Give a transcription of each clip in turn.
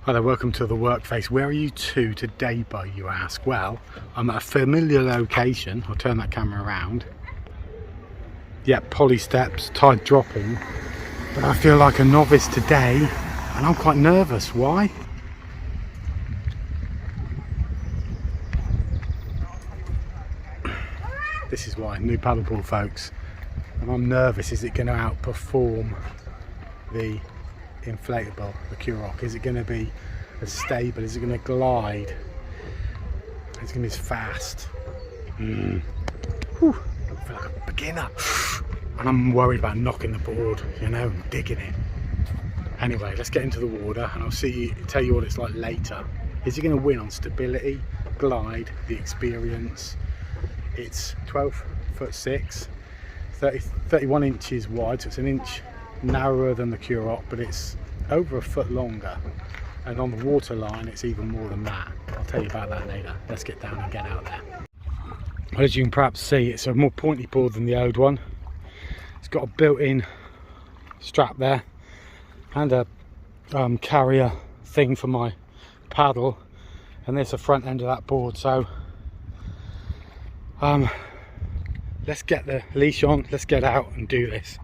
Hi there, welcome to the Workface. Where are you today, you ask? Well, I'm at a familiar location. I'll turn that camera around. Yeah, poly steps, tide dropping. But I feel like a novice today, and I'm quite nervous. Why? This is why, new paddleboard folks. And I'm nervous, is it going to outperform the inflatable, the Curok? Is it going to be as stable? Is it going to glide? Is it going to be as fast? Whew. I feel like a beginner, and I'm worried about knocking the board, you know, digging it. Anyway, let's get into the water and I'll tell you what it's like later. Is it going to win on stability, glide, the experience? It's 12'6", 31 inches wide, so it's an inch narrower than the Curok, but it's over a foot longer, and on the water line it's even more than that. I'll tell you about that later. Let's get down and get out there. Well, as you can perhaps see, it's a more pointy board than the old one. It's got a built-in strap there and a carrier thing for my paddle, and there's the front end of that board. So let's get the leash on, let's get out and do this.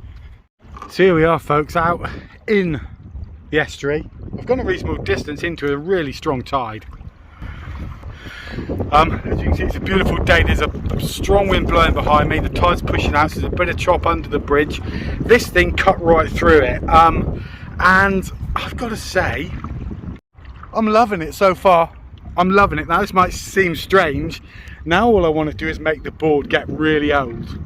So here we are folks, out in the estuary. I've gone a reasonable distance into a really strong tide. As you can see, it's a beautiful day. There's a strong wind blowing behind me, the tide's pushing out, so there's a bit of chop under the bridge. This thing cut right through it, and I've got to say, I'm loving it so far. I'm loving it. Now this might seem strange. Now all I want to do is make the board get really old.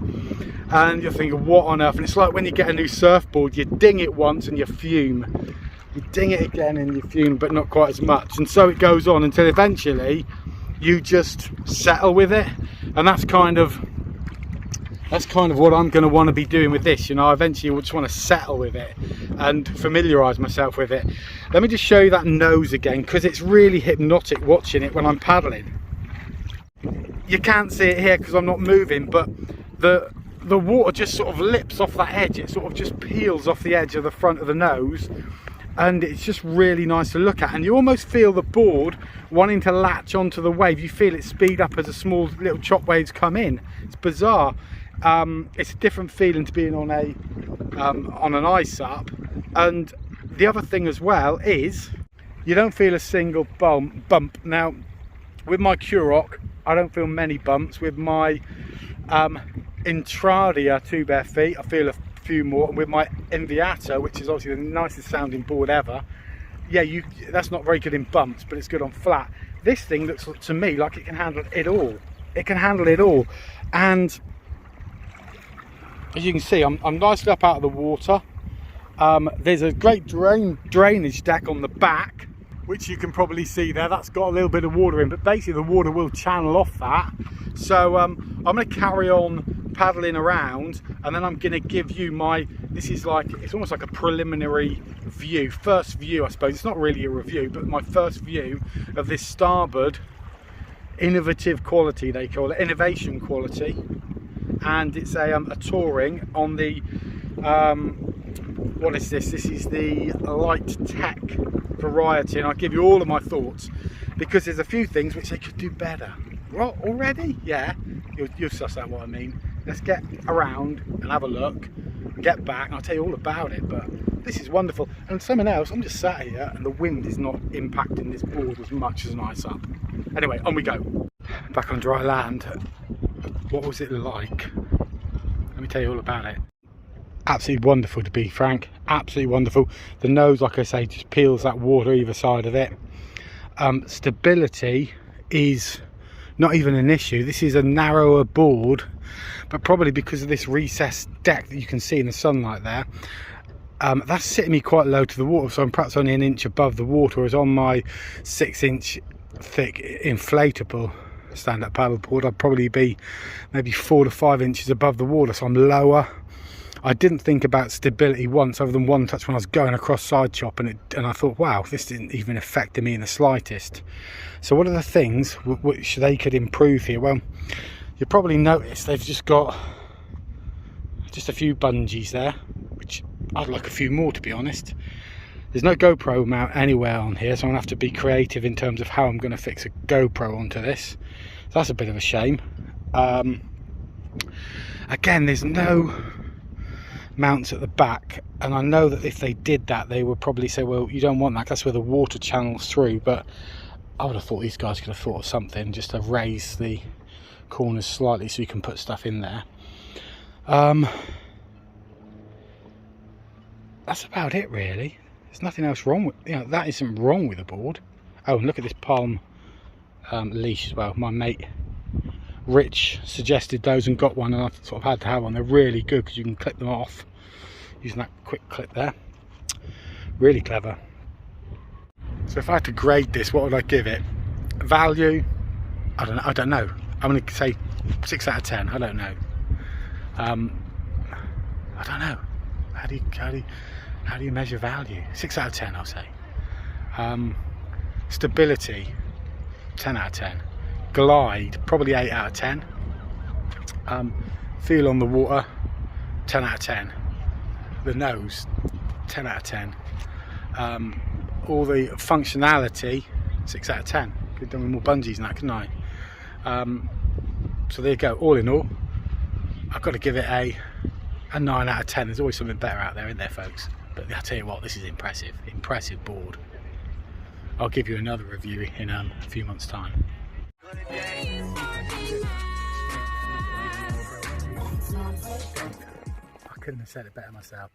And you're thinking, what on earth? And it's like when you get a new surfboard, you ding it once and you fume. You ding it again and you fume, but not quite as much. And so it goes on until eventually you just settle with it. And that's kind of what I'm going to want to be doing with this. You know, I eventually just want to settle with it and familiarise myself with it. Let me just show you that nose again, because it's really hypnotic watching it when I'm paddling. You can't see it here because I'm not moving, but the water just sort of lips off that edge. It sort of just peels off the edge of the front of the nose, and it's just really nice to look at. And you almost feel the board wanting to latch onto the wave. You feel it speed up as the small little chop waves come in. It's bizarre. It's a different feeling to being on an ice up. And the other thing as well is you don't feel a single bump. Now with my Curok, I don't feel many bumps. With my Intradia 2 bare feet, I feel a few more. And with my Inviato, which is obviously the nicest sounding board ever, yeah, that's not very good in bumps, but it's good on flat. This thing looks to me like it can handle it all. It can handle it all. And as you can see, I'm nicely up out of the water. There's a great drainage deck on the back, which you can probably see there. That's got a little bit of water in, but basically the water will channel off that. So I'm going to carry on paddling around, and then I'm going to give you it's almost like a preliminary view, first view I suppose. It's not really a review, but my first view of this Starboard innovative quality, they call it, innovation quality. And it's a touring on the what is this? This is the Lite Tech variety, and I'll give you all of my thoughts, because there's a few things which they could do better. Well, already? Yeah, you'll suss out what I mean. Let's get around and have a look and get back, and I'll tell you all about it. But this is wonderful. And something else, I'm just sat here and the wind is not impacting this board as much as an ice up. Anyway, on we go. Back on dry land. What was it like? Let me tell you all about it. Absolutely wonderful, to be frank. Absolutely wonderful. The nose, like I say, just peels that water either side of it. Stability is not even an issue. This is a narrower board, but probably because of this recessed deck that you can see in the sunlight there, that's sitting me quite low to the water, so I'm perhaps only an inch above the water, whereas on my 6-inch thick inflatable stand-up paddleboard I'd probably be maybe 4 to 5 inches above the water, so I'm lower. I didn't think about stability once, other than one touch when I was going across side chop, and I thought, wow, this didn't even affect me in the slightest. So what are the things which they could improve here? Well, you probably noticed they've just got a few bungees there, which I'd like a few more, to be honest. There's no GoPro mount anywhere on here, so I'm going to have to be creative in terms of how I'm going to fix a GoPro onto this. So that's a bit of a shame. Again, there's no mounts at the back, and I know that if they did that, they would probably say, well, you don't want that, that's where the water channels through. But I would have thought these guys could have thought of something just to raise the corners slightly so you can put stuff in there. That's about it, really. There's nothing else wrong with, that isn't wrong with the board. Oh, and look at this palm leash as well. My mate Rich suggested those and got one, and I sort of had to have one. They're really good because you can clip them off using that quick clip there. Really clever. So if I had to grade this, what would I give it? Value? I don't know. I'm going to say 6 out of 10. I don't know. I don't know. How do you measure value? 6 out of 10, I'll say. Stability, 10 out of 10. Glide, probably 8 out of 10. Feel on the water, 10 out of 10. The nose, 10 out of 10. All the functionality, 6 out of 10. Could have done with more bungees than that, couldn't I? So there you go. All in all, I've got to give it a 9 out of 10. There's always something better out there, isn't there, folks? But I'll tell you what, this is impressive. Impressive board. I'll give you another review in a few months' time. I couldn't have said it better myself.